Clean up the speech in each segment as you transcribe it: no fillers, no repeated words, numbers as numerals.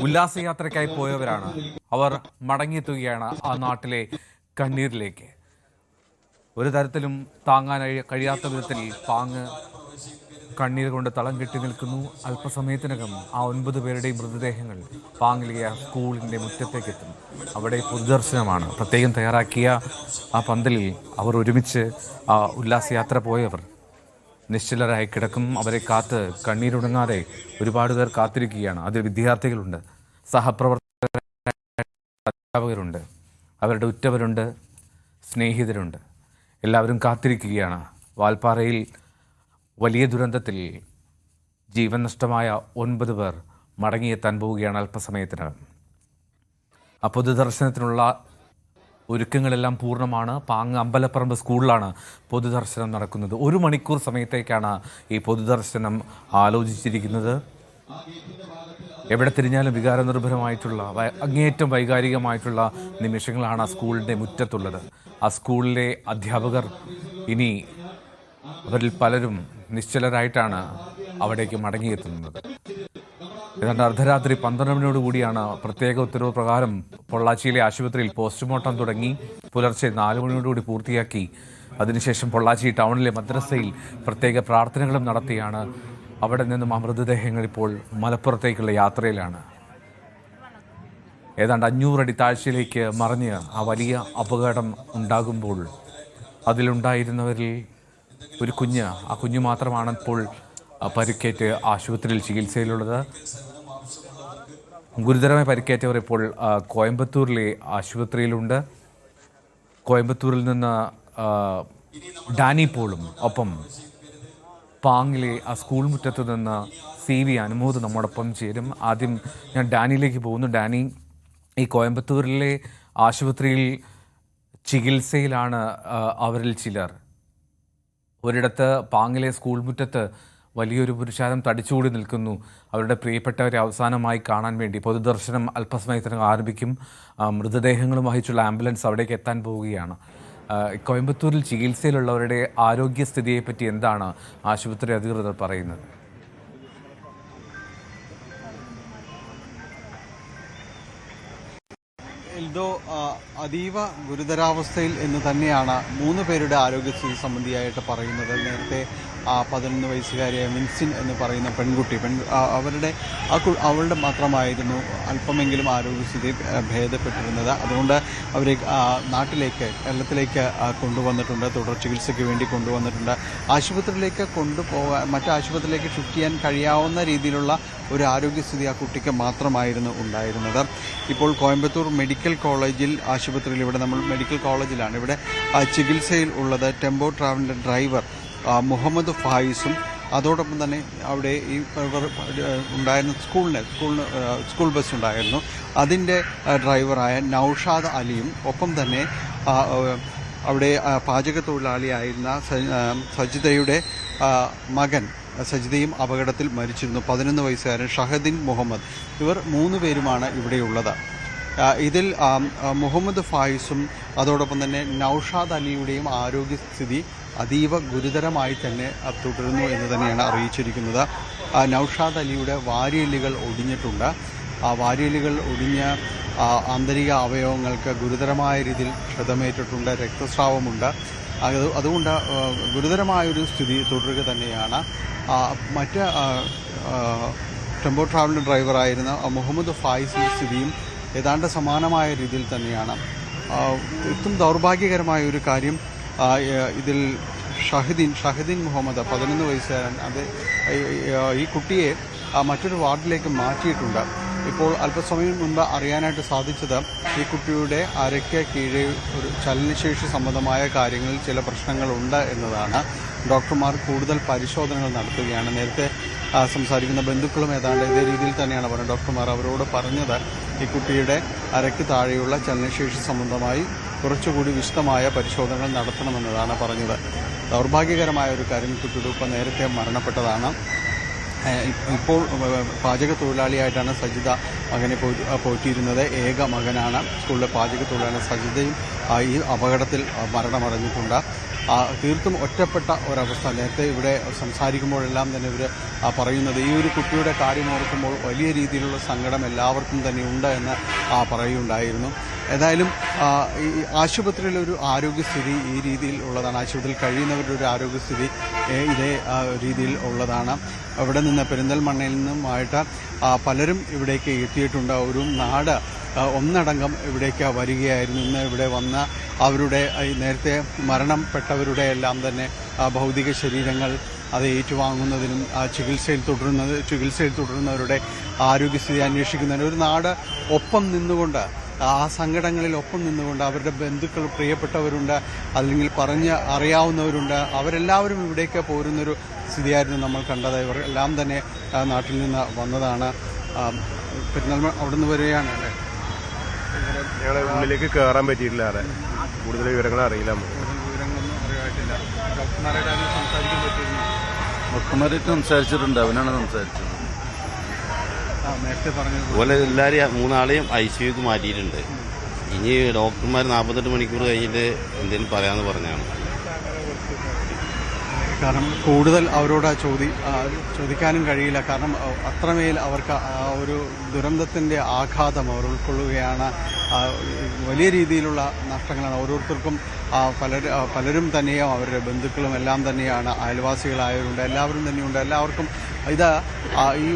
ഉല്ലാസയാത്രയ്ക്കായി പോയവരാണ്. അവർ മടങ്ങിയെത്തുകയാണ് ആ നാട്ടിലെ കണ്ണീരിലേക്ക്. ഒരു തരത്തിലും താങ്ങാൻ കഴിയാത്ത വിധത്തിൽ പാങ്ങ് കണ്ണീർ കൊണ്ട് തളം കെട്ടി നിൽക്കുന്നു. അല്പസമയത്തിനകം ആ 9 പേരുടെയും മൃതദേഹങ്ങൾ പാങ്ങിലിയ സ്കൂളിൻ്റെ മുറ്റത്തേക്ക് എത്തും. അവിടെ പൊതുദർശനമാണ്. പ്രത്യേകം തയ്യാറാക്കിയ ആ പന്തലിൽ അവർ ഒരുമിച്ച് ആ ഉല്ലാസയാത്ര പോയവർ നിശ്ചലരായി കിടക്കും. അവരെ കാത്ത് കണ്ണീരുണങ്ങാതെ ഒരുപാട് പേർ കാത്തിരിക്കുകയാണ്. അതിൽ വിദ്യാർത്ഥികളുണ്ട്, സഹപ്രവർത്തകർ, അധ്യാപകരുണ്ട്, അവരുടെ ഉറ്റവരുണ്ട്, സ്നേഹിതരുണ്ട്. എല്ലാവരും കാത്തിരിക്കുകയാണ്. വാൽപ്പാറയിൽ വലിയ ദുരന്തത്തിൽ ജീവൻ നഷ്ടമായ 9 പേർ മടങ്ങിയെത്താൻ പോവുകയാണ് അല്പസമയത്തിനകം. ആ പൊതുദർശനത്തിനുള്ള ഒരുക്കങ്ങളെല്ലാം പൂർണ്ണമാണ്. പാങ്ങ് അമ്പലപ്പറമ്പ് സ്കൂളിലാണ് പൊതുദർശനം നടക്കുന്നത്. 1 മണിക്കൂർ സമയത്തേക്കാണ് ഈ പൊതുദർശനം ആലോചിച്ചിരിക്കുന്നത്. എവിടെ തിരിഞ്ഞാലും വികാരനിർഭരമായിട്ടുള്ള അങ്ങേയറ്റം വൈകാരികമായിട്ടുള്ള നിമിഷങ്ങളാണ് ആ സ്കൂളിൻ്റെ മുറ്റത്തുള്ളത്. ആ സ്കൂളിലെ അധ്യാപകർ ഇനി അവരിൽ പലരും നിശ്ചലരായിട്ടാണ് അവിടേക്ക് മടങ്ങിയെത്തുന്നത്. ഏതാണ്ട് അർദ്ധരാത്രി 12 മണിയോടുകൂടിയാണ് പ്രത്യേക ഉത്തരവ് പ്രകാരം പൊള്ളാച്ചിയിലെ ആശുപത്രിയിൽ പോസ്റ്റ്മോർട്ടം തുടങ്ങി. പുലർച്ചെ 4 മണിയോടുകൂടി പൂർത്തിയാക്കി. അതിനുശേഷം പൊള്ളാച്ചി ടൗണിലെ മദ്രസയിൽ പ്രത്യേക പ്രാർത്ഥനകളും നടത്തിയാണ് അവിടെ നിന്നും ആ മൃതദേഹങ്ങൾ ഇപ്പോൾ മലപ്പുറത്തേക്കുള്ള യാത്രയിലാണ്. ഏതാണ്ട് 500 അടി താഴ്ചയിലേക്ക് മറിഞ്ഞ് ആ വലിയ അപകടം ഉണ്ടാകുമ്പോൾ അതിലുണ്ടായിരുന്നവരിൽ ഒരു കുഞ്ഞ്, ആ കുഞ്ഞു മാത്രമാണ് ഇപ്പോൾ പരിക്കേറ്റ് ആശുപത്രിയിൽ ചികിത്സയിലുള്ളത്. ഗുരുതരമായി പരിക്കേറ്റവർ ഇപ്പോൾ കോയമ്പത്തൂരിലെ ആശുപത്രിയിലുണ്ട്. കോയമ്പത്തൂരിൽ നിന്ന് ഡാനി പോളും ഒപ്പം പാങ്ങിലെ ആ സ്കൂൾ മുറ്റത്ത് നിന്ന് CV അനുമോദ് നമ്മോടൊപ്പം ചേരും. ആദ്യം ഞാൻ ഡാനിയിലേക്ക് പോകുന്നു. ഡാനി, ഈ കോയമ്പത്തൂരിലെ ആശുപത്രിയിൽ ചികിത്സയിലാണ് അവരിൽ ചിലർ. ഒരിടത്ത് പാങ്ങിലെ സ്കൂൾ മുറ്റത്ത് വലിയൊരു പുരുഷാരം തടിച്ചുകൂടി നിൽക്കുന്നു. അവരുടെ പ്രിയപ്പെട്ടവരെ അവസാനമായി കാണാൻ വേണ്ടി പൊതുദർശനം അല്പസമയത്തിനകം ആരംഭിക്കും. മൃതദേഹങ്ങളും വഹിച്ചുള്ള ആംബുലൻസ് അവിടേക്ക് എത്താൻ പോവുകയാണ്. കോയമ്പത്തൂരിൽ ചികിത്സയിലുള്ളവരുടെ ആരോഗ്യസ്ഥിതിയെപ്പറ്റി എന്താണ് ആശുപത്രി അധികൃതർ പറയുന്നത്? എൽദോ, അതീവ ഗുരുതരാവസ്ഥയിൽ എന്ന് തന്നെയാണ് 3 പേരുടെ ആരോഗ്യസ്ഥിതി സംബന്ധിയായിട്ട് പറയുന്നത്. നേരത്തെ 11 വയസ്സുകാരിയായ മിൻസിൻ എന്ന് പറയുന്ന പെൺകുട്ടി, അവളുടെ മാത്രമായിരുന്നു അല്പമെങ്കിലും ആരോഗ്യസ്ഥിതി ഭേദപ്പെട്ടിരുന്നത്. അതുകൊണ്ട് അവരെ നാട്ടിലേക്ക്, കേരളത്തിലേക്ക് കൊണ്ടുവന്നിട്ടുണ്ട്. തുടർ ചികിത്സയ്ക്ക് വേണ്ടി കൊണ്ടുവന്നിട്ടുണ്ട്. ആശുപത്രിയിലേക്ക് മറ്റു ആശുപത്രിയിലേക്ക് ഷിഫ്റ്റ് ചെയ്യാൻ കഴിയാവുന്ന രീതിയിലുള്ള ഒരു ആരോഗ്യസ്ഥിതി ആ കുട്ടിക്ക് മാത്രമായിരുന്നു ഉണ്ടായിരുന്നത്. ഇപ്പോൾ കോയമ്പത്തൂർ മെഡിക്കൽ കോളേജിൽ ആശുപത്രിയിൽ, ഇവിടെ നമ്മൾ മെഡിക്കൽ കോളേജിലാണ്, ഇവിടെ ചികിത്സയിൽ ഉള്ളത് ടെമ്പോ ട്രാവലിൻ്റെ ഡ്രൈവർ മുഹമ്മദ് ഫായിസും അതോടൊപ്പം തന്നെ അവിടെ ഈ ഉണ്ടായിരുന്ന സ്കൂൾ ബസ് ഉണ്ടായിരുന്നു, അതിൻ്റെ ഡ്രൈവറായ നൌഷാദ് അലിയും ഒപ്പം തന്നെ അവിടെ പാചക തൊഴിലാളിയായിരുന്ന സജിതയുടെ മകൻ സജിതയും അപകടത്തിൽ മരിച്ചിരുന്നു. 11 വയസ്സുകാരൻ ഷഹദിൻ മുഹമ്മദ്. ഇവർ 3 പേരുമാണ് ഇവിടെയുള്ളത്. ഇതിൽ മുഹമ്മദ് ഫായിസും അതോടൊപ്പം തന്നെ നൌഷാദ് അലിയുടെയും ആരോഗ്യസ്ഥിതി അതീവ ഗുരുതരമായി തന്നെ തുടരുന്നു എന്ന് തന്നെയാണ് അറിയിച്ചിരിക്കുന്നത്. നൌഷാദ് അലിയുടെ വാരിയെല്ലുകൾ ഒടിഞ്ഞിട്ടുണ്ട്. ആ വാരിയെല്ലുകൾ ഒടിഞ്ഞ ആന്തരിക അവയവങ്ങൾക്ക് ഗുരുതരമായ രീതിയിൽ ക്ഷതമേറ്റിട്ടുണ്ട്, രക്തസ്രാവമുണ്ട്. അതുകൊണ്ട് ഗുരുതരമായൊരു സ്ഥിതി തുടരുക തന്നെയാണ്. മറ്റ് ടെമ്പോ ട്രാവൽ ഡ്രൈവറായിരുന്ന മുഹമ്മദ് ഫായിസിൻ്റെ സ്ഥിതിയും ഏതാണ്ട് സമാനമായ രീതിയിൽ തന്നെയാണ്. ഏറ്റവും ദൗർഭാഗ്യകരമായ ഒരു കാര്യം, ഇതിൽ ഷഹദിൻ മുഹമ്മദ് 11 വയസ്സുകാരൻ, ഈ കുട്ടിയെ മറ്റൊരു വാർഡിലേക്ക് മാറ്റിയിട്ടുണ്ട്. ഇപ്പോൾ അല്പസമയം മുൻപ് അറിയാനായിട്ട് സാധിച്ചത് ഈ കുട്ടിയുടെ അരയ്ക്ക് കീഴെ ഒരു ചലനശേഷി സംബന്ധമായ കാര്യങ്ങളിൽ ചില പ്രശ്നങ്ങളുണ്ട് എന്നതാണ്. ഡോക്ടർമാർ കൂടുതൽ പരിശോധനകൾ നടത്തുകയാണ്. നേരത്തെ സംസാരിക്കുന്ന ബന്ധുക്കളും ഏതാണ്ട് ഇതേ രീതിയിൽ തന്നെയാണ് പറഞ്ഞത്. ഡോക്ടർമാർ അവരോട് പറഞ്ഞത് ഈ കുട്ടിയുടെ അരയ്ക്ക് താഴെയുള്ള ചലനശേഷി സംബന്ധമായി കുറച്ചുകൂടി വിശദമായ പരിശോധനകൾ നടത്തണമെന്നതാണ് പറഞ്ഞത്. ദൗർഭാഗ്യകരമായ ഒരു കാര്യം, കുട്ടിയുടെ ഇപ്പം നേരത്തെ മരണപ്പെട്ടതാണ്. ഇപ്പോൾ പാചക തൊഴിലാളിയായിട്ടാണ് സജിത മകനെ പോറ്റിയിരുന്നത്. ഏക മകനാണ്. സ്കൂളിലെ പാചക തൊഴിലാളി സജിതയും ഈ അപകടത്തിൽ മരണമടഞ്ഞിട്ടുണ്ട്. തീർത്തും ഒറ്റപ്പെട്ട ഒരവസ്ഥ. നേരത്തെ ഇവിടെ സംസാരിക്കുമ്പോഴെല്ലാം തന്നെ ഇവർ പറയുന്നത് ഈ ഒരു കുട്ടിയുടെ കാര്യം ഓർക്കുമ്പോൾ വലിയ രീതിയിലുള്ള സങ്കടം എല്ലാവർക്കും തന്നെ ഉണ്ട് എന്ന് പറയുകയുണ്ടായിരുന്നു. ഏതായാലും ഈ ആശുപത്രിയിലൊരു ആരോഗ്യസ്ഥിതി ഈ രീതിയിൽ ഉള്ളതാണ്. ആശുപത്രിയിൽ കഴിയുന്നവരുടെ ഒരു ആരോഗ്യസ്ഥിതി ഇതേ രീതിയിൽ ഉള്ളതാണ്. അവിടെ നിന്ന് പെരിന്തൽമണ്ണയിൽ നിന്നുമായിട്ട് പലരും ഇവിടേക്ക് എത്തിയിട്ടുണ്ട്. ഒരു നാട് ഒന്നടങ്കം ഇവിടേക്ക് വരികയായിരുന്നു. ഇന്ന് ഇവിടെ വന്ന അവരുടെ നേരത്തെ മരണപ്പെട്ടവരുടെ എല്ലാം തന്നെ ഭൗതിക ശരീരങ്ങൾ അത് ഏറ്റുവാങ്ങുന്നതിനും ചികിത്സയിൽ തുടരുന്നവരുടെ ആരോഗ്യസ്ഥിതി അന്വേഷിക്കുന്നതിനും ഒരു നാട് ഒപ്പം നിന്നുകൊണ്ട് ആ സങ്കടങ്ങളിൽ ഒപ്പം നിന്നുകൊണ്ട് അവരുടെ ബന്ധുക്കൾ പ്രിയപ്പെട്ടവരുണ്ട്, അല്ലെങ്കിൽ പറഞ്ഞ് അറിയാവുന്നവരുണ്ട്, അവരെല്ലാവരും ഇവിടേക്ക് പോരുന്നൊരു സ്ഥിതിയായിരുന്നു നമ്മൾ കണ്ടത്. ഇവർ എല്ലാം തന്നെ നാട്ടിൽ നിന്ന് വന്നതാണ്. പെരുന്നാൾ അവിടെ നിന്ന് വരികയാണ് അല്ലേ? ഞങ്ങളെ ഉള്ളിലേക്ക് കയറാൻ പറ്റിയിട്ടില്ല. കൂടുതൽ വിവരങ്ങൾ അറിയില്ല. വിവരങ്ങളൊന്നും അറിയായിട്ടില്ല. ഡോക്ടർമാരായിട്ട് സംസാരിക്കാൻ പറ്റിയിരുന്നു? ഡോക്ടർമാരായിട്ട് സംസാരിച്ചിട്ടുണ്ട്. അവനാണ് സംസാരിച്ചത്. നേരത്തെ പറഞ്ഞത് അതുപോലെ എല്ലാവരെയും 3 ആളെയും ICUക്ക് മാറ്റിയിട്ടുണ്ട്. ഇനി ഡോക്ടർമാർ 48 മണിക്കൂർ കഴിഞ്ഞിട്ട് എന്തെങ്കിലും പറയാമെന്ന് പറഞ്ഞാണ്. കാരണം കൂടുതൽ അവരോട് ചോദിക്കാനും കഴിയില്ല. കാരണം അത്രമേൽ അവർക്ക് ഒരു ദുരന്തത്തിൻ്റെ ആഘാതം അവർ ഉൾക്കൊള്ളുകയാണ്. വലിയ രീതിയിലുള്ള നഷ്ടങ്ങളാണ്. ഓരോരുത്തർക്കും പലരും തന്നെയും അവരുടെ ബന്ധുക്കളും എല്ലാം തന്നെയാണ്, അയൽവാസികളായവരുണ്ട്, എല്ലാവരും തന്നെയുണ്ട്. എല്ലാവർക്കും ഇത് ഈ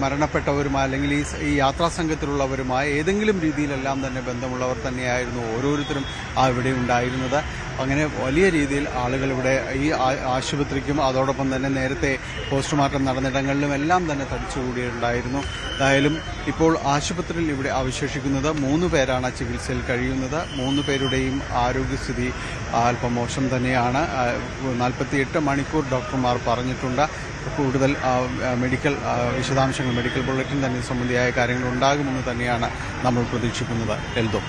മരണപ്പെട്ടവരുമായി അല്ലെങ്കിൽ ഈ യാത്രാ സംഘത്തിലുള്ളവരുമായി ഏതെങ്കിലും രീതിയിലെല്ലാം തന്നെ ബന്ധമുള്ളവർ തന്നെയായിരുന്നു ഓരോരുത്തരും ഇവിടെ ഉണ്ടായിരുന്നത്. അങ്ങനെ വലിയ രീതിയിൽ ആളുകൾ ഇവിടെ ഈ ആശുപത്രിക്കും അതോടൊപ്പം തന്നെ നേരത്തെ പോസ്റ്റ്മോർട്ടം നടന്നിടങ്ങളിലും എല്ലാം തന്നെ തടിച്ചുകൂടിയിട്ടുണ്ടായിരുന്നു. എന്തായാലും ഇപ്പോൾ ആശുപത്രിയിൽ ഇവിടെ അവശേഷിക്കുന്നത് 3 പേരാണ് ചികിത്സയിൽ കഴിയുന്നത്. 3 പേരുടെയും ആരോഗ്യസ്ഥിതി അല്പം മോശം തന്നെയാണ്. 48 മണിക്കൂർ ഡോക്ടർമാർ പറഞ്ഞിട്ടുണ്ട്. കൂടുതൽ മെഡിക്കൽ വിശദാംശങ്ങൾ, മെഡിക്കൽ ബുള്ളറ്റിൻ തന്നെ സംബന്ധിയായ കാര്യങ്ങൾ ഉണ്ടാകുമെന്ന് തന്നെയാണ് നമ്മൾ പ്രതീക്ഷിക്കുന്നത്. എൽദോ,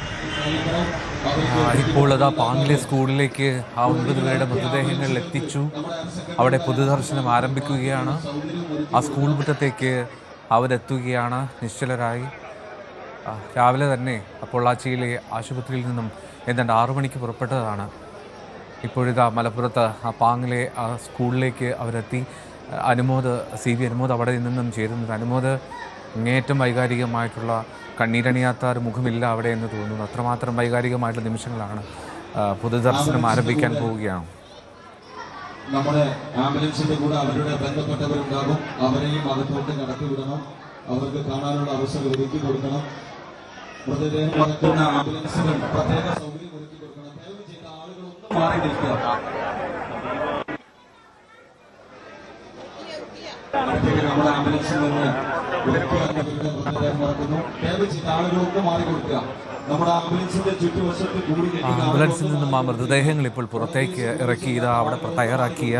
ഇപ്പോൾ അതാ പാങ്ങിലെ സ്കൂളിലേക്ക് ആ 9 പേരുടെ മൃതദേഹങ്ങൾ എത്തിച്ചു. അവിടെ പൊതുദർശനം ആരംഭിക്കുകയാണ്. ആ സ്കൂൾ മുറ്റത്തേക്ക് അവരെത്തുകയാണ് നിശ്ചലരായി. രാവിലെ തന്നെ പൊള്ളാച്ചിയിലെ ആശുപത്രിയിൽ നിന്നും ഏതാണ്ട് 6 മണിക്ക് പുറപ്പെട്ടതാണ്. ഇപ്പോഴിതാ മലപ്പുറത്ത് ആ പാങ്ങിലെ ആ സ്കൂളിലേക്ക് അവരെത്തി. CV അനുമോദ് അവിടെ നിന്നും ചേരുന്നത്. അനുമോദ് അങ്ങേയറ്റം വൈകാരികമായിട്ടുള്ള കണ്ണീരണിയാത്ത ഒരു മുഖമില്ല അവിടെ എന്ന് തോന്നുന്നു. അത്രമാത്രം വൈകാരികമായിട്ടുള്ള നിമിഷങ്ങളാണ്. പൊതുദർശനം ആരംഭിക്കാൻ പോവുകയാണ്. നമ്മുടെ ആംബുലൻസിന്റെ കൂടെ അവരുടെ ബന്ധപ്പെട്ടവരുണ്ടാകും. അവരെയും അകത്തോട്ട് കടത്തിവിടണം. അവർക്ക് കാണാനുള്ള അവസരം ഒരുക്കി കൊടുക്കണം. മൃതദേഹം നടക്കുന്ന ആംബുലൻസുകൾ പ്രത്യേക സൗകര്യം ഒരുക്കി കൊടുക്കണം. ദയവ് ചെയ്ത ആളുകളൊന്നും മാറി നിൽക്കുക. നമ്മുടെ ആംബുലൻസിൽ നിന്ന് മൃതദേഹം നടക്കുന്നു. ദയവ് ചെയ്ത ആളുകളൊന്നും മാറി കൊടുക്കുക. നമ്മുടെ ആംബുലൻസിന്റെ ചുറ്റുവശത്ത് കൂടി ആംബുലൻസിൽ നിന്നും ആ മൃതദേഹങ്ങൾ ഇപ്പോൾ പുറത്തേക്ക് ഇറക്കിയത് അവിടെ തയ്യാറാക്കിയ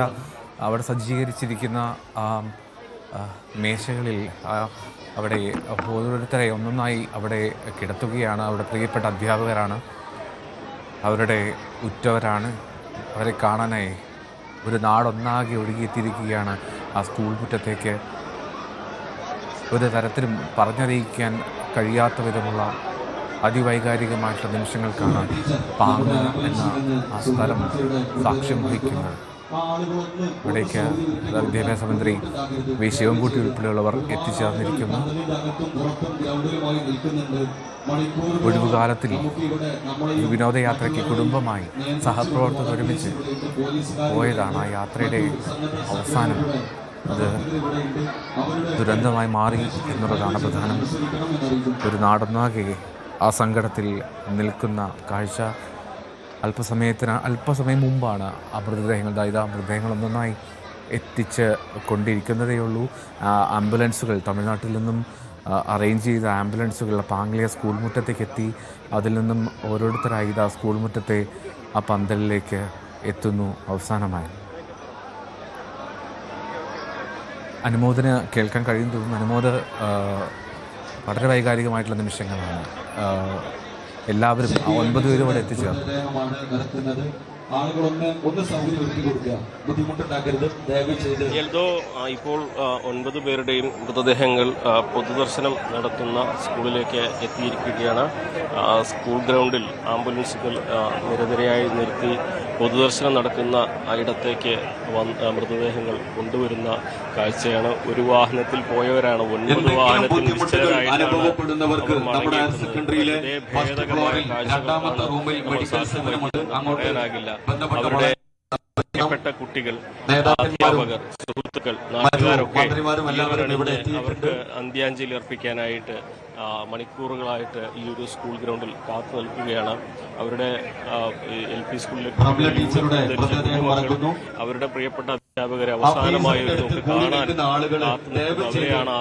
അവിടെ സജ്ജീകരിച്ചിരിക്കുന്ന മേശകളിൽ അവിടെ ഓരോരുത്തരെ ഒന്നൊന്നായി അവിടെ കിടത്തുകയാണ്. അവിടെ പ്രിയപ്പെട്ട അധ്യാപകരാണ്, അവരുടെ ഉറ്റവരാണ്. അവരെ കാണാനായി ഒരു നാടൊന്നാകെ ഒഴുകിയെത്തിയിരിക്കുകയാണ് ആ സ്കൂൾ മുറ്റത്തേക്ക്. ഒരു തരത്തിലും പറഞ്ഞറിയിക്കാൻ കഴിയാത്ത വിധമുള്ള അതിവൈകാരികമായിട്ടുള്ള നിമിഷങ്ങൾക്കാണ് പാങ്ങ് എന്ന ആ സ്ഥലം സാക്ഷ്യം വഹിക്കുന്നത്. ഇവിടേക്ക് വിദ്യാഭ്യാസ മന്ത്രി വി ശിവൻകുട്ടി ഉൾപ്പെടെയുള്ളവർ എത്തിച്ചേർന്നിരിക്കുന്നു. ഒഴിവുകാലത്തിൽ ഈ വിനോദയാത്രയ്ക്ക് കുടുംബമായി സഹപ്രവർത്തകർ ഒരുമിച്ച് പോയതാണ്. ആ യാത്രയുടെ അവസാനം അത് ദുരന്തമായി മാറി എന്നുള്ളതാണ് പ്രധാനം. ഒരു നാടൊന്നാകെ ആ സങ്കടത്തിൽ നിൽക്കുന്ന കാഴ്ച. അല്പസമയം മുമ്പാണ് ആ മൃതദേഹങ്ങൾ ഒന്നൊന്നായി എത്തിച്ച് കൊണ്ടിരിക്കുന്നതേ ഉള്ളൂ. ആംബുലൻസുകൾ തമിഴ്നാട്ടിൽ നിന്നും അറേഞ്ച് ചെയ്ത ആംബുലൻസുകൾ പാങ്ങിലെ സ്കൂൾ മുറ്റത്തേക്ക് എത്തി. അതിൽ നിന്നും ഓരോരുത്തരായി ഇതാ സ്കൂൾ മുറ്റത്തെ ആ പന്തലിലേക്ക് എത്തുന്നു. അവസാനമായി അനുമോദിന് കേൾക്കാൻ കഴിയും തോന്നുന്നു. അനുമോദ് വളരെ വൈകാരികമായിട്ടുള്ള നിമിഷങ്ങളാണ്. എല്ലാവരും 9 പേരും ഇവിടെ എത്തിച്ചേർന്നു. എൽദോ, ഇപ്പോൾ 9 പേരുടെയും മൃതദേഹങ്ങൾ പൊതുദർശനം നടത്തുന്ന സ്കൂളിലേക്ക് എത്തിയിരിക്കുകയാണ്. സ്കൂൾ ഗ്രൗണ്ടിൽ ആംബുലൻസുകൾ നിരനിരയായി നിർത്തി പൊതുദർശനം നടക്കുന്ന ഇടത്തേക്ക് മൃതദേഹങ്ങൾ കൊണ്ടുവരുന്ന കാഴ്ചയാണ്. ഒരു വാഹനത്തിൽ പോയവരാണ്, 9 വാഹനത്തിൽ അനുഭവപ്പെടുന്നവർക്ക് നമ്മുടെ സെക്കൻഡറിയിലെ രണ്ടാമത്തെ റൂമിൽ മെഡിക്കൽ സേവനമുണ്ട്. അങ്ങോട്ട് അവരുടെ പ്രിയപ്പെട്ട കുട്ടികൾ, അധ്യാപകർ, സുഹൃത്തുക്കൾ, നാട്ടുകാരൊക്കെ അവർക്ക് അന്ത്യാഞ്ജലി അർപ്പിക്കാനായിട്ട് മണിക്കൂറുകളായിട്ട് ഈ ഒരു സ്കൂൾ ഗ്രൗണ്ടിൽ കാത്തു നിൽക്കുകയാണ്. അവരുടെ LP സ്കൂളിലേക്ക് അവരുടെ പ്രിയപ്പെട്ട അധ്യാപകരെ അവസാനമായി കാണാൻ അവരെയാണ്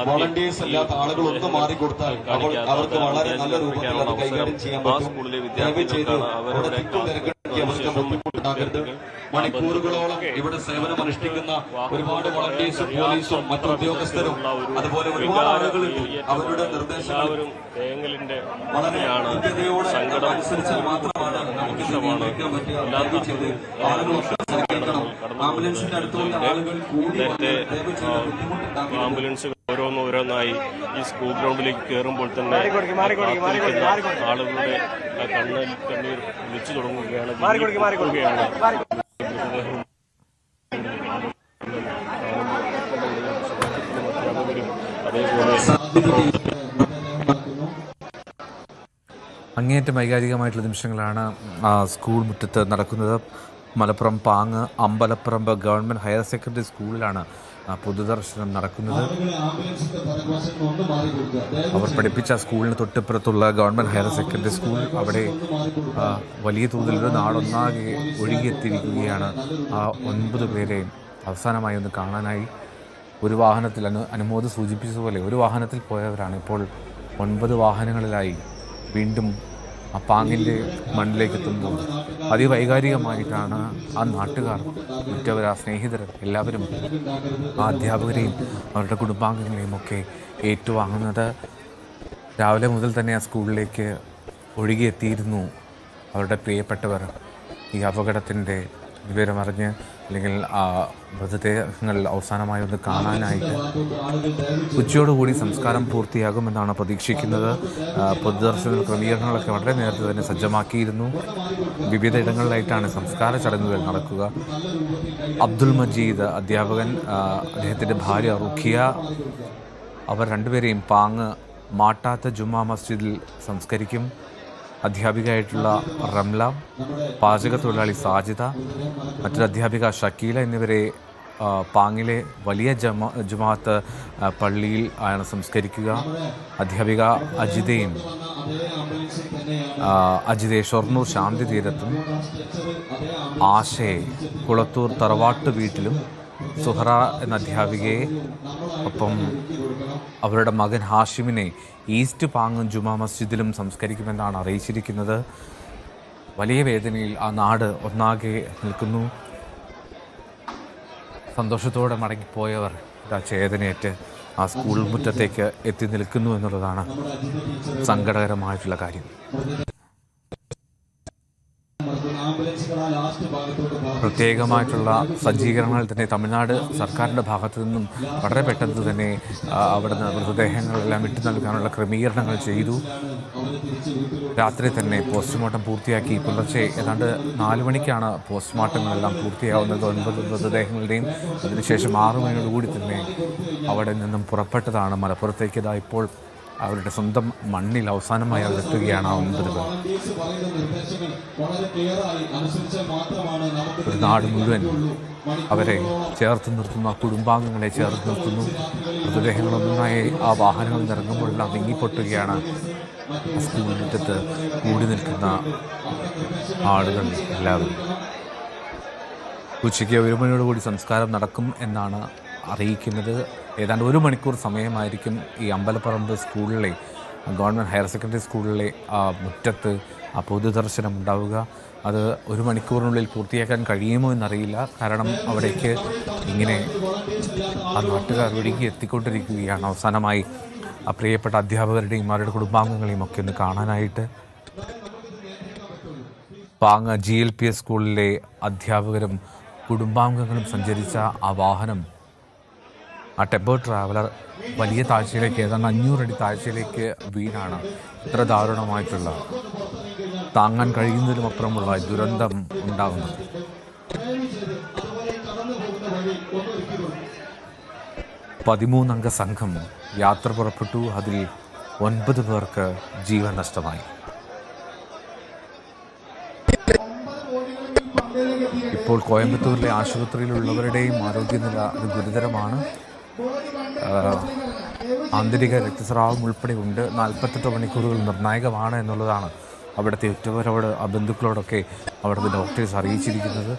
ആ സ്കൂളിലെ വിദ്യാർത്ഥികൾക്കാണ് അവരുടെ മണിക്കൂറുകളോളം ഇവിടെ സേവനമനുഷ്ഠിക്കുന്ന ഒരുപാട് വളണ്ടിയേഴ്സും പോലീസും മറ്റു ഉദ്യോഗസ്ഥരും അതുപോലെ ഒരുപാട് ആളുകൾ അവരുടെ നിർദ്ദേശങ്ങൾ വളരെ സങ്കടം അനുസരിച്ചാൽ മാത്രമാണ് നമുക്ക് ആംബുലൻസിന്റെ അടുത്തുള്ള ആളുകൾ കൂടി ആംബുലൻസുകൾ ഓരോന്നോരോന്നായി ഈ സ്കൂൾ ഗ്രൗണ്ടിലേക്ക് കയറുമ്പോൾ തന്നെ ആളുകളുടെ കണ്ണീർ വിളിച്ചു തുടങ്ങുകയാണ്. അങ്ങേയറ്റം വൈകാരികമായിട്ടുള്ള നിമിഷങ്ങളാണ് സ്കൂൾ മുറ്റത്ത് നടക്കുന്നത്. മലപ്പുറം പാങ്ങ് അമ്പലപ്പറമ്പ് ഗവൺമെൻറ് ഹയർ സെക്കൻഡറി സ്കൂളിലാണ് പൊതുദർശനം നടക്കുന്നത്. അവർ പഠിപ്പിച്ച സ്കൂളിന് തൊട്ടിപ്പുറത്തുള്ള ഗവൺമെൻറ് ഹയർ സെക്കൻഡറി സ്കൂൾ, അവിടെ വലിയ തോതിലൊരു നാടൊന്നാകെ ഒഴുകിയെത്തിയിരിക്കുകയാണ്. ആ 9 പേരെയും അവസാനമായി ഒന്ന് കാണാനായി ഒരു വാഹനത്തിൽ അനുമോദ് സൂചിപ്പിച്ചതുപോലെ ഒരു വാഹനത്തിൽ പോയവരാണ് ഇപ്പോൾ 9 വാഹനങ്ങളിലായി വീണ്ടും ആ പാങ്ങിൻ്റെ മണ്ണിലേക്ക് എത്തുമ്പോൾ അതിവൈകാരികമായിട്ടാണ് ആ നാട്ടുകാർ, മറ്റവർ, ആ സ്നേഹിതർ എല്ലാവരും ആ അധ്യാപകരെയും അവരുടെ കുടുംബാംഗങ്ങളെയും ഒക്കെ ഏറ്റുവാങ്ങുന്നത്. രാവിലെ മുതൽ തന്നെ ആ സ്കൂളിലേക്ക് ഒഴുകിയെത്തിയിരുന്നു അവരുടെ പ്രിയപ്പെട്ടവർ. ഈ അപകടത്തിൻ്റെ വിവരമറിഞ്ഞ് അല്ലെങ്കിൽ ആ മൃതദേഹങ്ങൾ അവസാനമായി ഒന്ന് കാണാനായിട്ട് ഉച്ചയോടുകൂടി സംസ്കാരം പൂർത്തിയാകുമെന്നാണ് പ്രതീക്ഷിക്കുന്നത്. പൊതുദർശന ക്രമീകരണങ്ങളൊക്കെ വളരെ നേരത്തെ തന്നെ സജ്ജമാക്കിയിരുന്നു. വിവിധ ഇടങ്ങളിലായിട്ടാണ് സംസ്കാര ചടങ്ങുകൾ നടക്കുക. അബ്ദുൽ മജീദ് അധ്യാപകൻ, അദ്ദേഹത്തിൻ്റെ ഭാര്യ റുഖിയ, അവർ രണ്ടുപേരെയും പാങ്ങ് മാട്ടാത്ത ജുമാ മസ്ജിദിൽ സംസ്കരിക്കും. അധ്യാപികയായിട്ടുള്ള റംല, പാചക തൊഴിലാളി സാജിദ, മറ്റൊരു അധ്യാപിക ഷക്കീല എന്നിവരെ പാങ്ങിലെ വലിയ ജുമാഅത്ത് പള്ളിയിൽ ആണ് സംസ്കരിക്കുക. അധ്യാപിക അജിതയെ ഷൊർണൂർ ശാന്തി തീരത്തും, ആശയെ കുളത്തൂർ തറവാട്ട് വീട്ടിലും, സുഹറ എന്ന അധ്യാപികയെ ഒപ്പം അവരുടെ മകൻ ഹാഷിമിനെ ഈസ്റ്റ് പാങ്ങ് ജുമാ മസ്ജിദിലും സംസ്കരിക്കുമെന്നാണ് അറിയിച്ചിരിക്കുന്നത്. വലിയ വേദനയിൽ ആ നാട് ഒന്നാകെ നിൽക്കുന്നു. സന്തോഷത്തോടെ മടങ്ങിപ്പോയവർ ചേതനയേറ്റ് ആ സ്കൂൾ മുറ്റത്തേക്ക് എത്തി നിൽക്കുന്നു എന്നുള്ളതാണ് സങ്കടകരമായിട്ടുള്ള കാര്യം. പ്രത്യേകമായിട്ടുള്ള സജ്ജീകരണങ്ങൾ തന്നെ തമിഴ്നാട് സർക്കാരിൻ്റെ ഭാഗത്തു നിന്നും വളരെ പെട്ടെന്ന് തന്നെ അവിടുന്ന് മൃതദേഹങ്ങളെല്ലാം വിട്ടു നൽകാനുള്ള ക്രമീകരണങ്ങൾ ചെയ്തു. രാത്രി തന്നെ പോസ്റ്റ്മോർട്ടം പൂർത്തിയാക്കി. പുലർച്ചെ ഏതാണ്ട് 4 മണിക്കാണ് പോസ്റ്റ്മോർട്ടങ്ങളെല്ലാം പൂർത്തിയാവുന്നത്. 9 മൃതദേഹങ്ങളുടെയും അതിനുശേഷം 6 മണിയോടുകൂടി തന്നെ അവിടെ നിന്നും പുറപ്പെട്ടതാണ് മലപ്പുറത്തേക്ക്. ഇതാ ഇപ്പോൾ അവരുടെ സ്വന്തം മണ്ണിൽ അവസാനമായി അവരെത്തുകയാണ്. 9 പേർ. ഒരു നാട് മുഴുവൻ അവരെ ചേർത്ത് നിർത്തുന്നു, ആ കുടുംബാംഗങ്ങളെ ചേർത്ത് നിർത്തുന്നു. മൃതദേഹങ്ങളൊന്നായി ആ വാഹനങ്ങളിൽ ഇറങ്ങുമ്പോഴെല്ലാം നീങ്ങിപ്പൊട്ടുകയാണ്. സ്കൂൾ മുറ്റത്ത് കൂടി നിൽക്കുന്ന ആളുകൾ എല്ലാവരും. ഉച്ചയ്ക്ക് 1 മണിയോടുകൂടി സംസ്കാരം നടക്കും എന്നാണ് അറിയിക്കുന്നത്. ഏതാണ്ട് 1 മണിക്കൂർ സമയമായിരിക്കും ഈ അമ്പലപ്പറമ്പ് സ്കൂളിലെ ഗവൺമെൻറ് ഹയർ സെക്കൻഡറി സ്കൂളിലെ മുറ്റത്ത് ആ പൊതുദർശനം ഉണ്ടാവുക. അത് 1 മണിക്കൂറിനുള്ളിൽ പൂർത്തിയാക്കാൻ കഴിയുമോ എന്നറിയില്ല. കാരണം അവിടേക്ക് ഇങ്ങനെ ആ നാട്ടുകാർ ഒഴുകി എത്തിക്കൊണ്ടിരിക്കുകയാണ്. അവസാനമായി ആ പ്രിയപ്പെട്ട അധ്യാപകരുടെയും അവരുടെ കുടുംബാംഗങ്ങളെയും ഒക്കെ ഒന്ന് കാണാനായിട്ട്. പാങ്ങ് GLPS സ്കൂളിലെ അധ്യാപകരും കുടുംബാംഗങ്ങളും സഞ്ചരിച്ച ആ വാഹനം, ആ ടെമ്പോ ട്രാവലർ വലിയ താഴ്ചയിലേക്ക്, ഏതാണ്ട് 500 അടി താഴ്ചയിലേക്ക് വീണാണ് ഇത്ര ദാരുണമായിട്ടുള്ള, താങ്ങാൻ കഴിയുന്നതിലും അപ്പുറമുള്ള ദുരന്തം ഉണ്ടാകുന്നത്. 13 സംഘം യാത്ര പുറപ്പെട്ടു. അതിൽ 9 പേർക്ക് ജീവൻ നഷ്ടമായി. ഇപ്പോൾ കോയമ്പത്തൂരിലെ ആശുപത്രിയിലുള്ളവരുടെയും ആരോഗ്യനില ഗുരുതരമാണ്. ആന്തരിക രക്തസ്രാവം ഉൾപ്പെടെ ഉണ്ട്. 48 മണിക്കൂറുകൾ നിർണായകമാണ് എന്നുള്ളതാണ് അവിടുത്തെ ഉറ്റവരോട് ബന്ധുക്കളോടൊക്കെ അവിടുത്തെ ഡോക്ടേഴ്സ് അറിയിച്ചിരിക്കുന്നത്.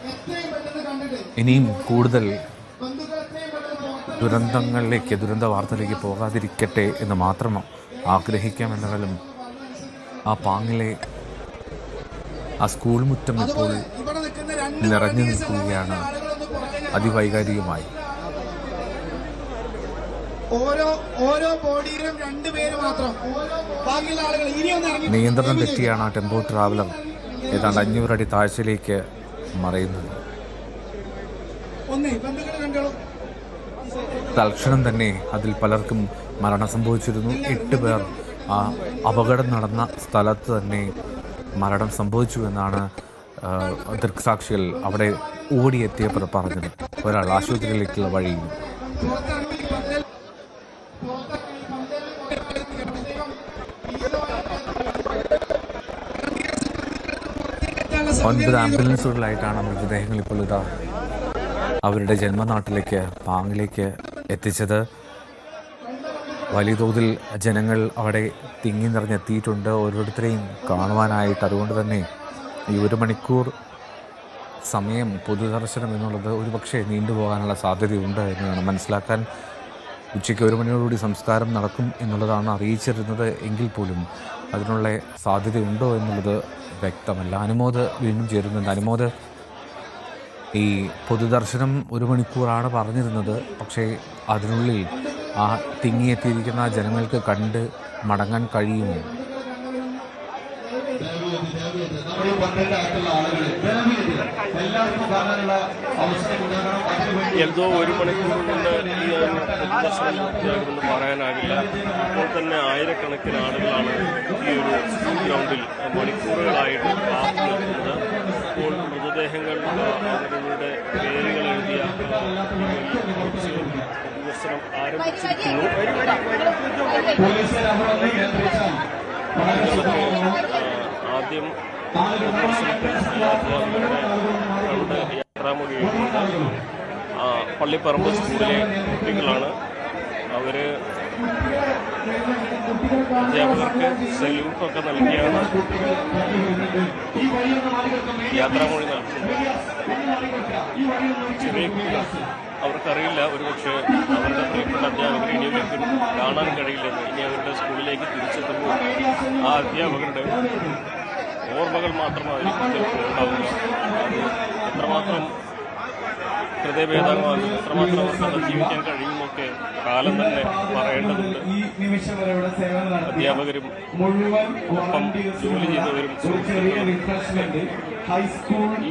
ഇനിയും കൂടുതൽ ദുരന്ത വാർത്തയിലേക്ക് പോകാതിരിക്കട്ടെ എന്ന് മാത്രം ആഗ്രഹിക്കാമെന്നാലും ആ പാങ്ങിലെ ആ സ്കൂൾ മുറ്റം ഇപ്പോൾ നിറഞ്ഞു നിൽക്കുകയാണ് അതിവൈകാരികമായി. ഓരോ ബോഡിയിലും 2 പേര് മാത്രം. ബാക്കിയുള്ള ആളുകൾ ഇനിയൊന്നും നിയന്ത്രണം തെറ്റിയാണ് ആ ടെമ്പോ ട്രാവലർ ഏതാണ്ട് 500 അടി താഴ്ചയിലേക്ക് മറയുന്നത്. തൽക്ഷണം തന്നെ അതിൽ പലർക്കും മരണം സംഭവിച്ചിരുന്നു. 8 പേർ ആ അപകടം നടന്ന സ്ഥലത്ത് തന്നെ മരണം സംഭവിച്ചു എന്നാണ് ദൃക്സാക്ഷികൾ അവിടെ ഓടിയെത്തിയപ്പോൾ പറഞ്ഞത്. ഒരാൾ ആശുപത്രിയിലേക്കുള്ള വഴിയിൽ. 9 ആംബുലൻസുകളിലായിട്ടാണ് മൃതദേഹങ്ങൾ ഇപ്പോൾ ഇതാ അവരുടെ ജന്മനാട്ടിലേക്ക് പാങ്ങിലേക്ക് എത്തിച്ചത്. വലിയ തോതിൽ ജനങ്ങൾ അവിടെ തിങ്ങി നിറഞ്ഞെത്തിയിട്ടുണ്ട് ഓരോരുത്തരെയും കാണുവാനായിട്ട്. അതുകൊണ്ട് തന്നെ ഈ 1 മണിക്കൂർ സമയം പൊതുദർശനം എന്നുള്ളത് ഒരുപക്ഷെ നീണ്ടുപോകാനുള്ള സാധ്യതയുണ്ട് എന്ന് വേണം മനസ്സിലാക്കാൻ. ഉച്ചയ്ക്ക് 1 മണിയോടുകൂടി സംസ്കാരം നടക്കും എന്നുള്ളതാണ് അറിയിച്ചിരുന്നത്. എങ്കിൽ പോലും അതിനുള്ള സാധ്യതയുണ്ടോ എന്നുള്ളത് വ്യക്തമല്ല. അനുമോദ് വീണ്ടും ചേരുന്നുണ്ട്. അനുമോദ്, ഈ പൊതുദർശനം 1 മണിക്കൂറാണ് പറഞ്ഞിരുന്നത്. പക്ഷേ അതിനുള്ളിൽ ആ തിങ്ങിയെത്തിയിരിക്കുന്ന ജനങ്ങൾക്ക് കണ്ട് മടങ്ങാൻ കഴിയുമോ? എന്തോ 1 മണിക്കൂർ കൊണ്ട് ഈ പൊതുദർശനം പൂർത്തിയാകുമെന്ന് പറയാനാകില്ല. ഇപ്പോൾ തന്നെ ആയിരക്കണക്കിന് ആളുകളാണ് ഈ ഒരു ഗ്രൗണ്ടിൽ മണിക്കൂറുകളായിട്ട് കാത്തു നിൽക്കുന്നത്. ഇപ്പോൾ മൃതദേഹങ്ങൾ അവരുടെ പേരുകൾ എഴുതിയ പൊതുദർശനം ആരംഭിച്ചിരിക്കുന്നു. ആദ്യം യാത്രാമൊഴി എഴുതുന്നത് പള്ളിപ്പറമ്പ് സ്കൂളിലെ കുട്ടികളാണ്. അവർ അധ്യാപകർക്ക് സല്യൂട്ടൊക്കെ നൽകിയാണ് യാത്രാമൊഴി നടത്തുന്നത്. ചെറിയ കുട്ടികൾ, അവർക്കറിയില്ല ഒരുപക്ഷെ അവരുടെ പ്രിയപ്പെട്ട അധ്യാപകർ ഇനി ഒരിക്കലും കാണാൻ കഴിയില്ലെന്ന്. ഇനി അവരുടെ സ്കൂളിലേക്ക് തിരിച്ചെത്തുമ്പോൾ ആ അധ്യാപകരുടെ ഓർമ്മകൾ മാത്രമായിരിക്കും ചിലപ്പോൾ ഉണ്ടാവുക. അത് എത്രമാത്രം ഹൃദയഭേദമാകും, എത്രമാത്രം അവർക്ക് ജീവിക്കാൻ കഴിയുമെന്നൊക്കെ കാലം തന്നെ പറയേണ്ടതുണ്ട്. അധ്യാപകരും ഒപ്പം ജോലി ചെയ്തവരും ഈ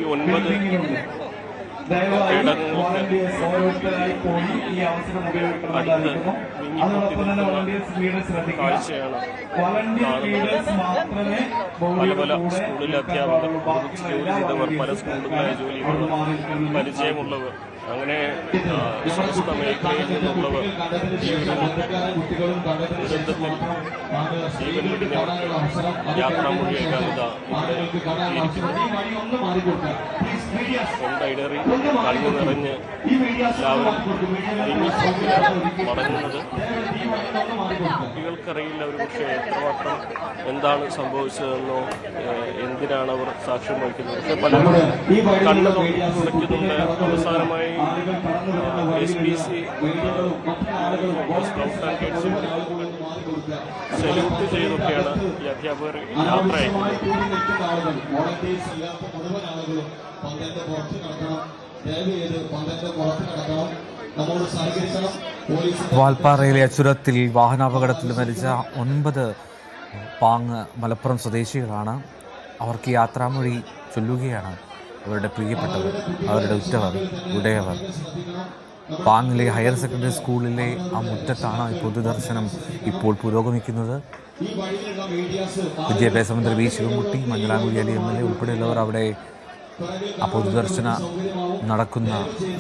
9 കാഴ്ചയാണ് പല പല സ്കൂളിലെ അധ്യാപകർ, ജോലി ചെയ്തവർ, പല സ്കൂളുകളിലെ ജോലികൾ പരിചയമുള്ളവർ, അങ്ങനെ സമസ്ത മേഖലയിൽ നിന്നുള്ളവർ ഈ ഒരു ദുരന്തത്തിൽ ജീവൻ വെടിഞ്ഞവർക്ക് യാത്രാമൊഴിയേക്കാൻ ഇതാ കൊണ്ടയിടറി കണ്ണു നിറഞ്ഞ് എല്ലാവരും മടങ്ങുന്നത്. കുട്ടികൾക്കറിയില്ല ഒരുപക്ഷെ എത്രമാത്രം എന്താണ് സംഭവിച്ചതെന്നോ എന്തിനാണ് അവർ സാക്ഷ്യം വഹിക്കുന്നത്. പക്ഷെ പലരും കണ്ണു തുടയ്ക്കുന്നുണ്ട്. അവസാനമായി SPC സല്യൂട്ട് ചെയ്തൊക്കെയാണ് ഈ അധ്യാപകർ യാത്ര അയക്കുന്നത്. വാൽപ്പാറയിലെ അച്ചുരത്തിൽ വാഹനാപകടത്തിൽ മരിച്ച 9 പാങ് മലപ്പുറം സ്വദേശികളാണ്. അവർക്ക് യാത്രാമൊഴി ചൊല്ലുകയാണ് അവരുടെ പ്രിയപ്പെട്ടവർ, അവരുടെ ഉറ്റവർ, ഉടയവർ. പാങ്ങിലെ ഹയർ സെക്കൻഡറി സ്കൂളിലെ ആ മുറ്റത്താണ് പൊതുദർശനം ഇപ്പോൾ പുരോഗമിക്കുന്നത്. വിദ്യാഭ്യാസ മന്ത്രി വി ശിവൻകുട്ടി, മംഗലാംകുഴി അലി MLA ഉൾപ്പെടെയുള്ളവർ അവിടെ ആ പൊതുദർശന നടക്കുന്ന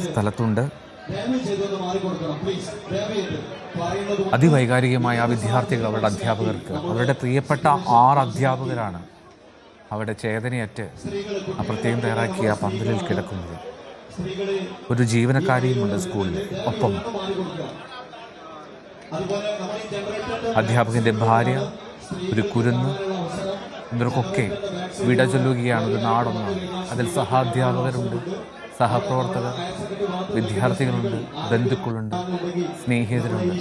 സ്ഥലത്തുണ്ട്. ദയവ് ചെയ്തൊന്ന് മാറിക്കൊടുക്കണം പ്ലീസ്. ദയവ് ചെയ്ത് പറയുന്നത് അതിവൈകാരികമായ ആ വിദ്യാർത്ഥികൾ അവരുടെ അധ്യാപകർക്ക്, അവരുടെ പ്രിയപ്പെട്ട 6 അധ്യാപകരാണ് അവരുടെ ചേതനയറ്റ് ആ പ്രത്യേകം തയ്യാറാക്കിയ പന്തലിൽ കിടക്കുന്നത്. ഒരു ജീവനക്കാരിയുമുണ്ട് സ്കൂളിൽ. ഒപ്പം അധ്യാപകൻ്റെ ഭാര്യ, ഒരു കുരുന്ന്, ഇവർക്കൊക്കെ വിട ചൊല്ലുകയാണ് ഒരു നാടൊന്നാണ്. അതിൽ സഹാധ്യാപകരുണ്ട്, സഹപ്രവർത്തകർ, വിദ്യാർത്ഥികളുണ്ട്, ബന്ധുക്കളുണ്ട്, സ്നേഹിതരുണ്ട്.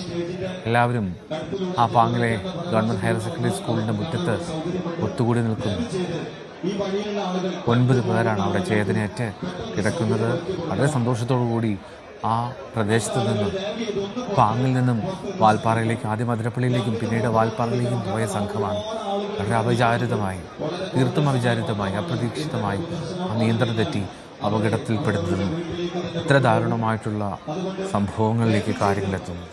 എല്ലാവരും ആ പാങ്ങിലെ ഗവൺമെൻറ് ഹയർ സെക്കൻഡറി സ്കൂളിൻ്റെ മുറ്റത്ത് ഒത്തുകൂടി നിൽക്കുന്നു. 9 പേരാണ് അവിടെ ചേതനയേറ്റ് കിടക്കുന്നത്. വളരെ സന്തോഷത്തോടു കൂടി ആ പ്രദേശത്ത് നിന്നും, പാങ്ങിൽ നിന്നും വാൽപ്പാറയിലേക്ക്, ആദ്യം അതിരപ്പള്ളിയിലേക്കും പിന്നീട് വാൽപ്പാറയിലേക്കും പോയ സംഘമാണ്. വളരെ അവിചാരിതമായി, തീർത്തും അവിചാരിതമായി, അപ്രതീക്ഷിതമായി ആ നിയന്ത്രണം തെറ്റി അപകടത്തിൽപ്പെടുന്നതും ഇത്ര ദാരുണമായിട്ടുള്ള സംഭവങ്ങളിലേക്ക് കാര്യങ്ങളെത്തുന്നത്.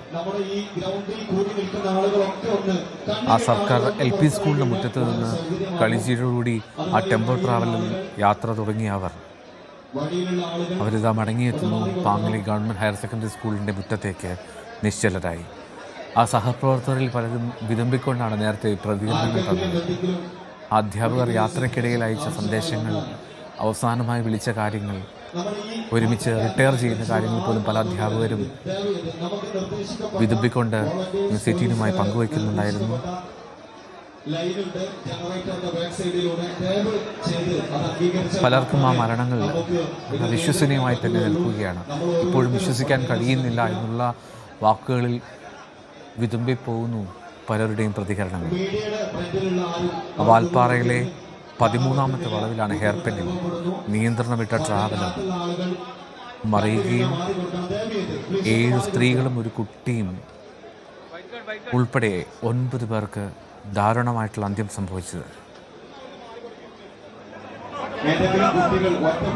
ആ സർക്കാർ LP സ്കൂളിൻ്റെ മുറ്റത്ത് നിന്ന് കളിച്ചിരോടുകൂടി ആ ടെമ്പോ ട്രാവലിൽ യാത്ര തുടങ്ങിയ അവരിതാ മടങ്ങിയെത്തുന്നു പാങ്ങിലെ ഗവൺമെൻറ് ഹയർ സെക്കൻഡറി സ്കൂളിൻ്റെ മുറ്റത്തേക്ക് നിശ്ചലരായി. ആ സഹപ്രവർത്തകരിൽ പലരും വിതുമ്പിക്കൊണ്ടാണ് നേരത്തെ പ്രതികരണങ്ങൾ തന്നത്. അധ്യാപകർ യാത്രയ്ക്കിടയിൽ അയച്ച സന്ദേശങ്ങൾ, അവസാനമായി വിളിച്ച കാര്യങ്ങൾ, ഒരുമിച്ച് റിട്ടയർ ചെയ്യുന്ന കാര്യങ്ങൾ പോലും പല അധ്യാപകരും വിതുമ്പിക്കൊണ്ട് ന്യൂസ്18 പങ്കുവയ്ക്കുന്നുണ്ടായിരുന്നു. പലർക്കും ആ മരണങ്ങൾ അവിശ്വസനീയമായി തന്നെ നിൽക്കുകയാണ്. ഇപ്പോഴും വിശ്വസിക്കാൻ കഴിയുന്നില്ല എന്നുള്ള വാക്കുകളിൽ വിതുമ്പിപ്പോകുന്നു പലരുടെയും പ്രതികരണങ്ങൾ. വാൽപ്പാറയിലെ 13ാമത്തെ വളവിലാണ് ഹെയർ പിന്നിൽ നിയന്ത്രണം വിട്ട ട്രാവലർ മറിയുകയും 7 സ്ത്രീകളും ഒരു കുട്ടിയും ഉൾപ്പെടെ 9 പേർക്ക് ദാരുണമായിട്ടുള്ള അന്ത്യം സംഭവിച്ചത്.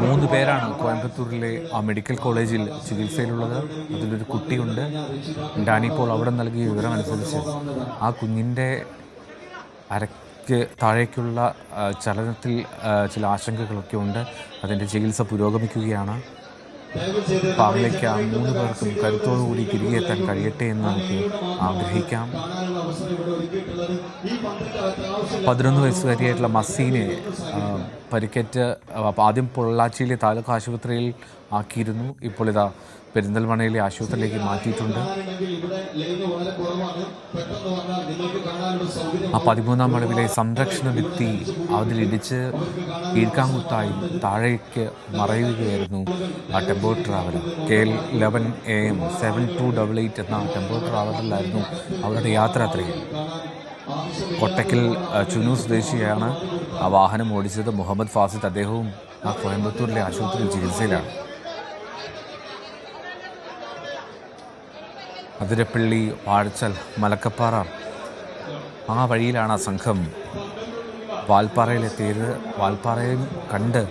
3 പേരാണ് കോയമ്പത്തൂരിലെ ആ മെഡിക്കൽ കോളേജിൽ ചികിത്സയിലുള്ളത്. അതിലൊരു കുട്ടിയുണ്ട്. ഡാനിപ്പോൾ അവിടെ നൽകിയ വിവരമനുസരിച്ച് ആ കുഞ്ഞിൻ്റെ അരയ്ക്ക് താഴേക്കുള്ള ചലനത്തിൽ ചില ആശങ്കകളൊക്കെ ഉണ്ട്. അതിൻ്റെ ചികിത്സ പുരോഗമിക്കുകയാണ്. പാങ്ങിലേക്ക് ആ 3 പേർക്കും കരുത്തോടുകൂടി തിരികെ എത്താൻ കഴിയട്ടെ എന്ന് നമുക്ക് ആഗ്രഹിക്കാം. 11 വയസ്സുകാരിയായിട്ടുള്ള മസീനെ പരിക്കേറ്റ് ആദ്യം പൊള്ളാച്ചിയിലെ താലൂക്ക് ആശുപത്രിയിൽ ആക്കിയിരുന്നു. ഇപ്പോൾ ഇതാ പെരിന്തൽമണ്ണയിലെ ആശുപത്രിയിലേക്ക് മാറ്റിയിട്ടുണ്ട്. ആ 13ാം വളവിലെ സംരക്ഷണ ഭിത്തി അതിലിടിച്ച് കീഴ്ക്കാങ്കുത്തായി താഴേക്ക് മറയുകയായിരുന്നു ആ ടെമ്പോ ട്രാവലർ. KL11 AM 7288 എന്ന ടെമ്പോ ട്രാവലറിലായിരുന്നു അവരുടെ യാത്ര. അത്രയും കൊട്ടക്കൽ ചുനൂർ സ്വദേശിയാണ് ആ വാഹനം ഓടിച്ചത്. മുഹമ്മദ് ഫാസിദ്, അദ്ദേഹവും ആ കോയമ്പത്തൂരിലെ ആശുപത്രിയിൽ ചികിത്സയിലാണ്. അതിരപ്പള്ളി, വാഴച്ചൽ, മലക്കപ്പാറ ആ വഴിയിലാണ് ആ സംഘം വാൽപ്പാറയിലെത്തിയത്. വാൽപ്പാറയും കണ്ട്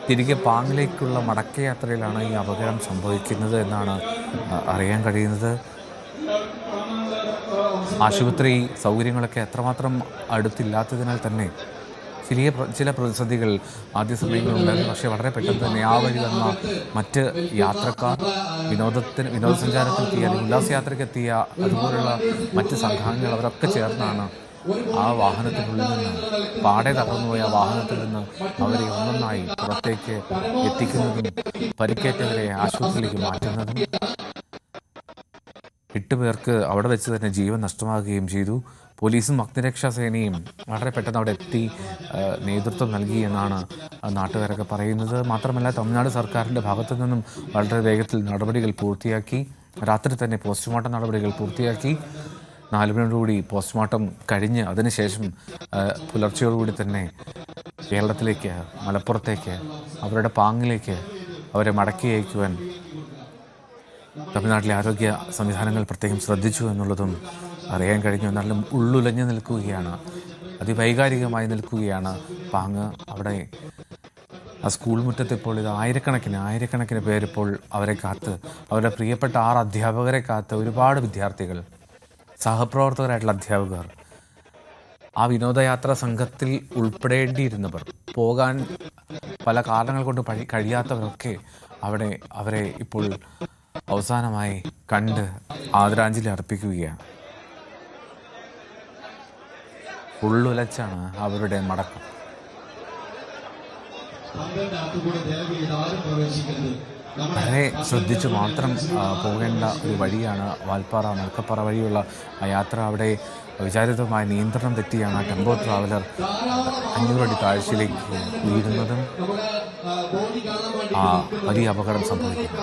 തിരികെ പാങ്ങിലേക്കുള്ള മടക്കയാത്രയിലാണ് ഈ അപകടം സംഭവിക്കുന്നത് എന്നാണ് അറിയാൻ കഴിയുന്നത്. ആശുപത്രി സൗകര്യങ്ങളൊക്കെ എത്രമാത്രം അടുത്തില്ലാത്തതിനാൽ തന്നെ ചില പ്രതിസന്ധികൾ ആദ്യ സമയങ്ങളുണ്ടായിരുന്നു. പക്ഷേ വളരെ പെട്ടെന്ന് തന്നെ ആ വഴി വന്ന മറ്റ് യാത്രക്കാർ, വിനോദസഞ്ചാരത്തിലെത്തിയ അല്ലെങ്കിൽ ഉല്ലാസയാത്രയ്ക്കെത്തിയ അതുപോലുള്ള മറ്റ് സംഘങ്ങൾ, അവരൊക്കെ ചേർന്നാണ് ആ വാഹനത്തിനുള്ളിൽ നിന്ന്, പാടെ തകർന്നുപോയ ആ വാഹനത്തിൽ നിന്ന് അവരെ ഒന്നൊന്നായി പുറത്തേക്ക് എത്തിക്കുന്നതും പരിക്കേറ്റവരെ ആശുപത്രിയിലേക്ക് മാറ്റുന്നതും. 8 പേർക്ക് അവിടെ വെച്ച് തന്നെ ജീവൻ നഷ്ടമാകുകയും ചെയ്തു. പോലീസും അഗ്നിരക്ഷാ സേനയും വളരെ പെട്ടെന്ന് അവിടെ എത്തി നേതൃത്വം നൽകി എന്നാണ് നാട്ടുകാരൊക്കെ പറയുന്നത്. മാത്രമല്ല, തമിഴ്നാട് സർക്കാരിൻ്റെ ഭാഗത്തു നിന്നും വളരെ വേഗത്തിൽ നടപടികൾ പൂർത്തിയാക്കി. രാത്രി തന്നെ പോസ്റ്റ്മോർട്ടം നടപടികൾ പൂർത്തിയാക്കി. 4 മണിയോടുകൂടി പോസ്റ്റ്മോർട്ടം കഴിഞ്ഞ് അതിനുശേഷം പുലർച്ചയോടുകൂടി തന്നെ കേരളത്തിലേക്ക്, മലപ്പുറത്തേക്ക്, അവരുടെ പാങ്ങിലേക്ക് അവരെ മടക്കി അയക്കുവാൻ തമിഴ്നാട്ടിലെ ആരോഗ്യ സംവിധാനങ്ങൾ പ്രത്യേകം ശ്രദ്ധിച്ചു എന്നുള്ളതും അറിയാൻ കഴിഞ്ഞു. എന്നാലും ഉള്ളുലഞ്ഞു നിൽക്കുകയാണ്, അതിവൈകാരികമായി നിൽക്കുകയാണ് പാങ്ങ്. അവിടെ ആ സ്കൂൾ മുറ്റത്തിപ്പോൾ ഇത് ആയിരക്കണക്കിന് പേരിപ്പോൾ അവരെ കാത്ത്, അവരുടെ പ്രിയപ്പെട്ട 6 അധ്യാപകരെ കാത്ത് ഒരുപാട് വിദ്യാർത്ഥികൾ, സഹപ്രവർത്തകരായിട്ടുള്ള അധ്യാപകർ, ആ വിനോദയാത്രാ സംഘത്തിൽ ഉൾപ്പെടേണ്ടിയിരുന്നവർ, പോകാൻ പല കാരണങ്ങൾ കൊണ്ട് കഴിയാത്തവരൊക്കെ അവരെ ഇപ്പോൾ അവസാനമായി കണ്ട് ആദരാഞ്ജലി അർപ്പിക്കുകയാണ്. ഉള്ളുലച്ചാണ് അവരുടെ മടക്കം. വളരെ ശ്രദ്ധിച്ചു മാത്രം പോകേണ്ട ഒരു വഴിയാണ് വാൽപ്പാറ മലക്കപ്പാറ വഴിയുള്ള ആ യാത്ര. അവിടെ വിചാരിതമായ നിയന്ത്രണം തെറ്റിയാണ് ടെമ്പോ ട്രാവലർ 500 അടി താഴ്ചയിലേക്ക് വീഴുന്നതും ആ വലിയ അപകടം സംഭവിക്കുന്നു.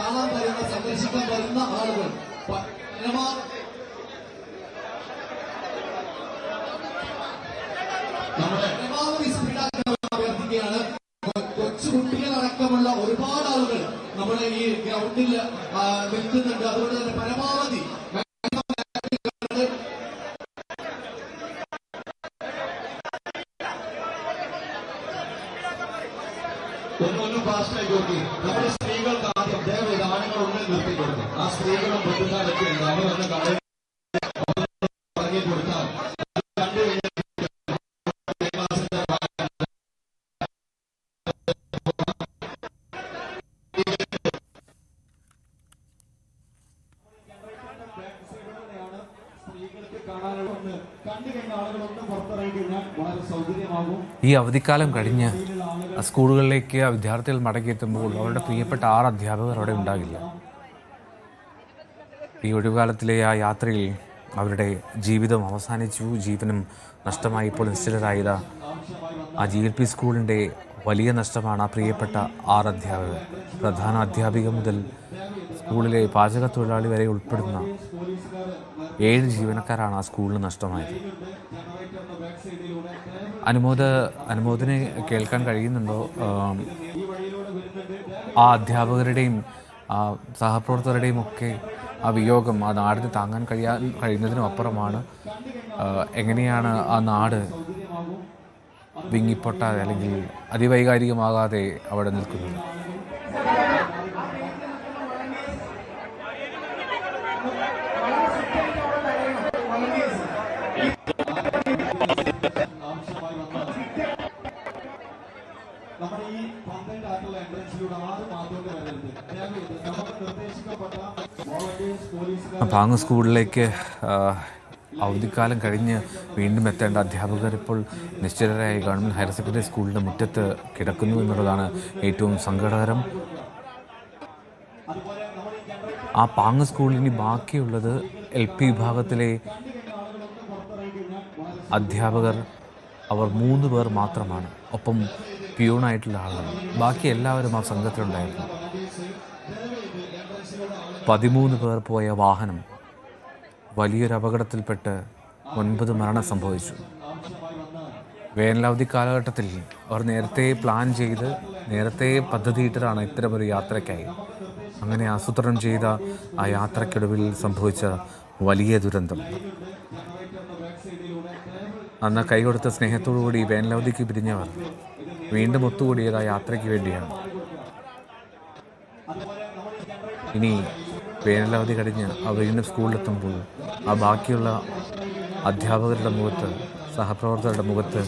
കൊച്ചുകുട്ടികളടക്കമുള്ള ഒരുപാട് ആളുകൾ നമ്മുടെ ഈ ഗ്രൗണ്ടിൽ നിൽക്കുന്നുണ്ട്. അതുകൊണ്ട് തന്നെ പരമാവധി ഒന്നൊന്നും ഫാസ്റ്റായി നോക്കി നമ്മുടെ സ്ത്രീകൾക്ക് ആദ്യം ദയവേത് ആണുങ്ങളുള്ളിൽ നിർത്തി കൊടുക്കും. ആ സ്ത്രീകളും ബന്ധുക്കാരൊക്കെ ഉണ്ട്. അവർ വന്ന് കടയിൽ ഇറങ്ങി കൊടുത്താൽ ഈ അവധിക്കാലം കഴിഞ്ഞ് സ്കൂളുകളിലേക്ക് വിദ്യാർത്ഥികൾ മടങ്ങിയെത്തുമ്പോൾ അവരുടെ പ്രിയപ്പെട്ട 6 അധ്യാപകർ അവിടെ ഉണ്ടാകില്ല. ഈ ഒഴിവുകാലത്തിലെ ആ യാത്രയിൽ അവരുടെ ജീവിതം അവസാനിച്ചു, ജീവനും നഷ്ടമായി. ഇപ്പോൾ നിശ്ചലരായത് ആ GLP സ്കൂളിൻ്റെ വലിയ നഷ്ടമാണ്. ആ പ്രിയപ്പെട്ട 6 അധ്യാപകർ, പ്രധാന അധ്യാപിക മുതൽ സ്കൂളിലെ പാചക തൊഴിലാളി വരെ ഉൾപ്പെടുന്ന 7 ജീവനക്കാരാണ് ആ സ്കൂളിന് നഷ്ടമായത്. അനുമോദിനെ കേൾക്കാൻ കഴിയുന്നുണ്ടോ? ആ അധ്യാപകരുടെയും സഹപ്രവർത്തകരുടെയും ഒക്കെ ആ വിയോഗം ആ നാടിന് താങ്ങാൻ കഴിയുന്നതിനും അപ്പുറമാണ്. എങ്ങനെയാണ് ആ നാട് വിങ്ങിപ്പൊട്ടാതെ അല്ലെങ്കിൽ അതിവൈകാരികമാകാതെ അവിടെ നിൽക്കുന്നത്? പാങ്ങ് സ്കൂളിലേക്ക് അവധിക്കാലം കഴിഞ്ഞ് വീണ്ടും എത്തേണ്ട അധ്യാപകർ ഇപ്പോൾ നിശ്ചലരായി ഗവൺമെൻറ് ഹയർ സെക്കൻഡറി സ്കൂളിൻ്റെ മുറ്റത്ത് കിടക്കുന്നു എന്നുള്ളതാണ് ഏറ്റവും സങ്കടകരം. ആ പാങ്ങ് സ്കൂളിന് ബാക്കിയുള്ളത് LP വിഭാഗത്തിലെ അധ്യാപകർ, അവർ 3 പേർ മാത്രമാണ്. ഒപ്പം പ്യൂണായിട്ടുള്ള ആളുകൾ. ബാക്കി എല്ലാവരും ആ സംഘത്തിലുണ്ടായിരുന്നു. 13 പേർ പോയ വാഹനം വലിയൊരു അപകടത്തിൽപ്പെട്ട് 9 മരണം സംഭവിച്ചു. വേനലവധി കാലഘട്ടത്തിൽ അവർ നേരത്തെ പ്ലാൻ ചെയ്ത് നേരത്തെ പദ്ധതിയിട്ടതാണ് ഇത്തരമൊരു യാത്രയ്ക്കായി. അങ്ങനെ ആസൂത്രണം ചെയ്ത ആ യാത്രയ്ക്കൊടുവിൽ സംഭവിച്ച വലിയ ദുരന്തം. അന്ന് കൈകൊടുത്ത സ്നേഹത്തോടുകൂടി വേനലവധിക്ക് പിരിഞ്ഞവർ വീണ്ടും ഒത്തുകൂടിയത് ആ യാത്രയ്ക്ക് വേണ്ടിയാണ്. ഇനി വേനലവധി കഴിഞ്ഞ് ആ വീണ്ടും സ്കൂളിലെത്തുമ്പോൾ ആ ബാക്കിയുള്ള അധ്യാപകരുടെ മുഖത്ത്, സഹപ്രവർത്തകരുടെ മുഖത്ത്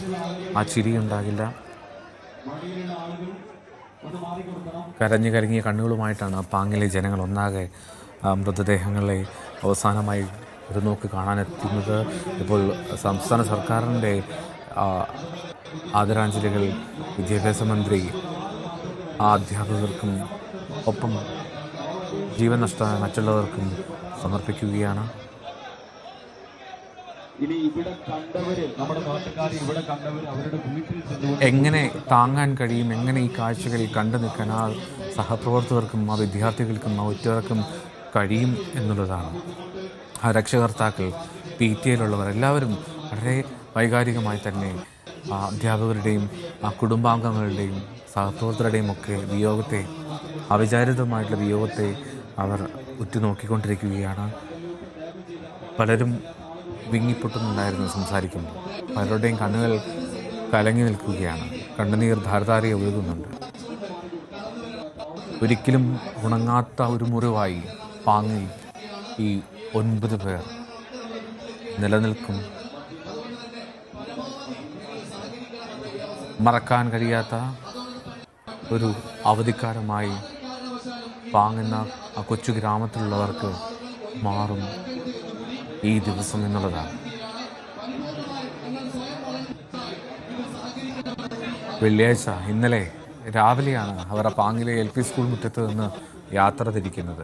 ആ ചിരിയുണ്ടാകില്ല. കരഞ്ഞിയ കണ്ണുകളുമായിട്ടാണ് പാങ്ങിലെ ജനങ്ങൾ ഒന്നാകെ മൃതദേഹങ്ങളെ അവസാനമായി ഒരു നോക്ക് കാണാനെത്തുന്നത്. ഇപ്പോൾ സംസ്ഥാന സർക്കാരിൻ്റെ ആദരാഞ്ജലികൾ വിദ്യാഭ്യാസ മന്ത്രി ആ അധ്യാപകർക്കും ഒപ്പം ജീവൻ നഷ്ടമായ മറ്റുള്ളവർക്കും സമർപ്പിക്കുകയാണ്. എങ്ങനെ താങ്ങാൻ കഴിയും, എങ്ങനെ ഈ കാഴ്ചകൾ കണ്ടു നിൽക്കാൻ ആ സഹപ്രവർത്തകർക്കും ആ വിദ്യാർത്ഥികൾക്കും ആ ഒറ്റവർക്കും കഴിയും എന്നുള്ളതാണ്. ആ രക്ഷകർത്താക്കൾ, PTA-യിലുള്ളവർ എല്ലാവരും വളരെ വൈകാരികമായി തന്നെ ആ അധ്യാപകരുടെയും ആ കുടുംബാംഗങ്ങളുടെയും സഹപ്രവർത്തകരുടെയും ഒക്കെ വിയോഗത്തെ, അവിചാരിതമായിട്ടുള്ള വിയോഗത്തെ അവർ ഉറ്റുനോക്കിക്കൊണ്ടിരിക്കുകയാണ്. പലരും വിങ്ങിപ്പൊട്ടുന്നുണ്ടായിരുന്നു സംസാരിക്കുമ്പോൾ. പലരുടെയും കണ്ണുകൾ കലങ്ങി നിൽക്കുകയാണ്. കണ്ണുനീർ ധാരധാരയെ ഒഴുകുന്നുണ്ട്. ഒരിക്കലും ഉണങ്ങാത്ത ഒരു മുറിവായി പാങ്ങിൽ ഈ 9 പേർ നിലനിൽക്കും. മറക്കാൻ കഴിയാത്ത ഒരു അവധിക്കാലമായി പാങ്ങെന്ന ആ കൊച്ചു ഗ്രാമത്തിലുള്ളവർക്ക് മാറും ഈ ദിവസം എന്നുള്ളതാണ്. വെള്ളിയാഴ്ച ഇന്നലെ രാവിലെയാണ് അവർ ആ പാങ്ങിലെ LP സ്കൂൾ മുറ്റത്ത് നിന്ന് യാത്ര തിരിക്കുന്നത്.